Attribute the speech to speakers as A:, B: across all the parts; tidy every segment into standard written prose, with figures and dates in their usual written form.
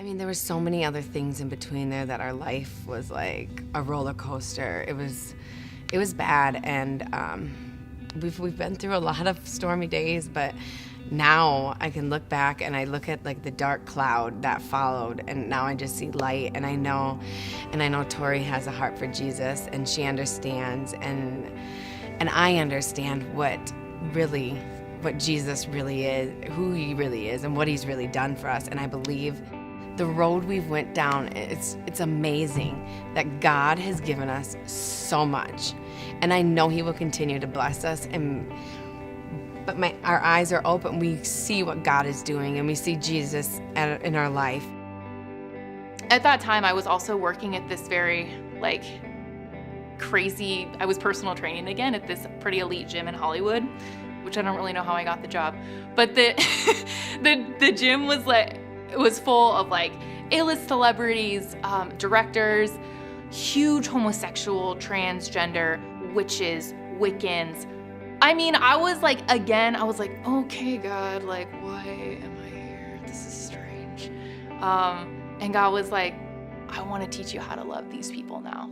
A: I mean, there were so many other things in between there that our life was like a roller coaster. It was bad, and we've been through a lot of stormy days, but now I can look back and I look at like the dark cloud that followed, and now I just see light, and I know Tori has a heart for Jesus, and she understands, and I understand what Jesus really is, who he really is, and what he's really done for us. And I believe the road we've went down, it's amazing that God has given us so much, and I know he will continue to bless us. But our eyes are open. We see what God is doing, and we see Jesus in our life.
B: At that time, I was also working at this very crazy, I was personal training again at this pretty elite gym in Hollywood, which I don't really know how I got the job. But the the gym was full of A-list celebrities, directors, huge homosexual, transgender, witches, Wiccans. I mean, I was okay, God, why am I here? This is strange. And God was like, I want to teach you how to love these people now.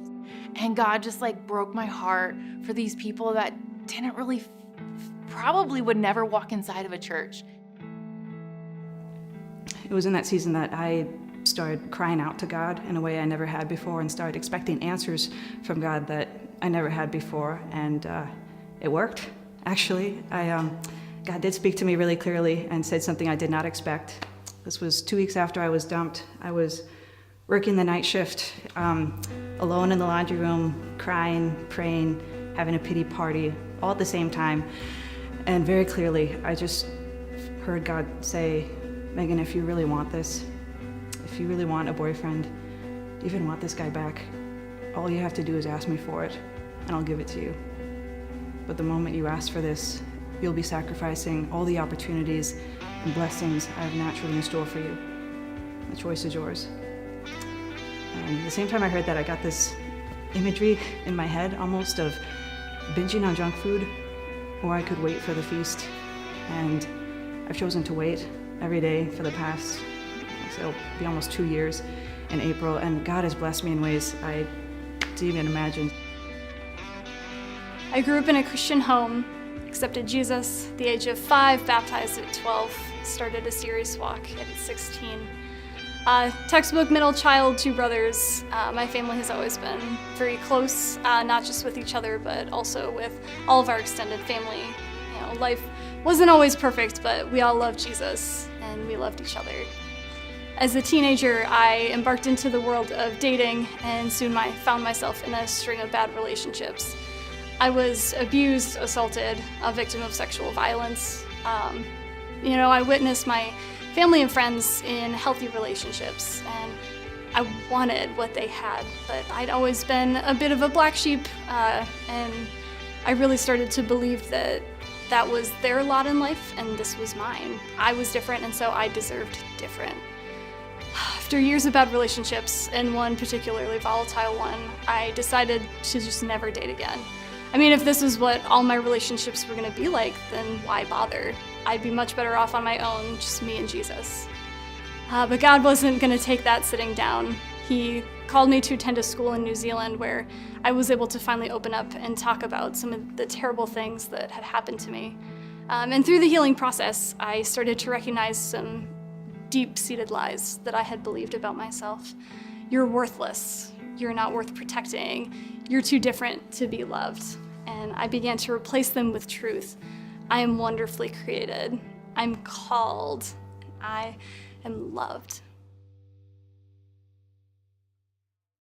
B: And God just broke my heart for these people that didn't really, probably would never walk inside of a church.
C: It was in that season that I started crying out to God in a way I never had before, and started expecting answers from God that I never had before, and it worked. Actually, God did speak to me really clearly and said something I did not expect. This was 2 weeks after I was dumped. I was working the night shift, alone in the laundry room, crying, praying, having a pity party, all at the same time. And very clearly, I just heard God say, Megan, if you really want this, if you really want a boyfriend, even want this guy back, all you have to do is ask me for it, and I'll give it to you. But the moment you ask for this, you'll be sacrificing all the opportunities and blessings I have naturally in store for you. The choice is yours. And at the same time I heard that, I got this imagery in my head almost of binging on junk food, or I could wait for the feast. And I've chosen to wait every day for the past, it'll be almost 2 years in April, and God has blessed me in ways I didn't even imagine.
D: I grew up in a Christian home, accepted Jesus at the age of 5, baptized at 12, started a serious walk at 16. Textbook middle child, 2 brothers. My family has always been very close, not just with each other, but also with all of our extended family. Life wasn't always perfect, but we all loved Jesus, and we loved each other. As a teenager, I embarked into the world of dating, and soon found myself in a string of bad relationships. I was abused, assaulted, a victim of sexual violence. I witnessed my family and friends in healthy relationships, and I wanted what they had, but I'd always been a bit of a black sheep, and I really started to believe that was their lot in life, and this was mine. I was different, and so I deserved different. After years of bad relationships, and one particularly volatile one, I decided to just never date again. I mean, if this is what all my relationships were gonna be like, then why bother? I'd be much better off on my own, just me and Jesus. But God wasn't gonna take that sitting down. He called me to attend a school in New Zealand where I was able to finally open up and talk about some of the terrible things that had happened to me. And through the healing process, I started to recognize some deep-seated lies that I had believed about myself. You're worthless. You're not worth protecting. You're too different to be loved. And I began to replace them with truth. I am wonderfully created. I'm called. I am loved.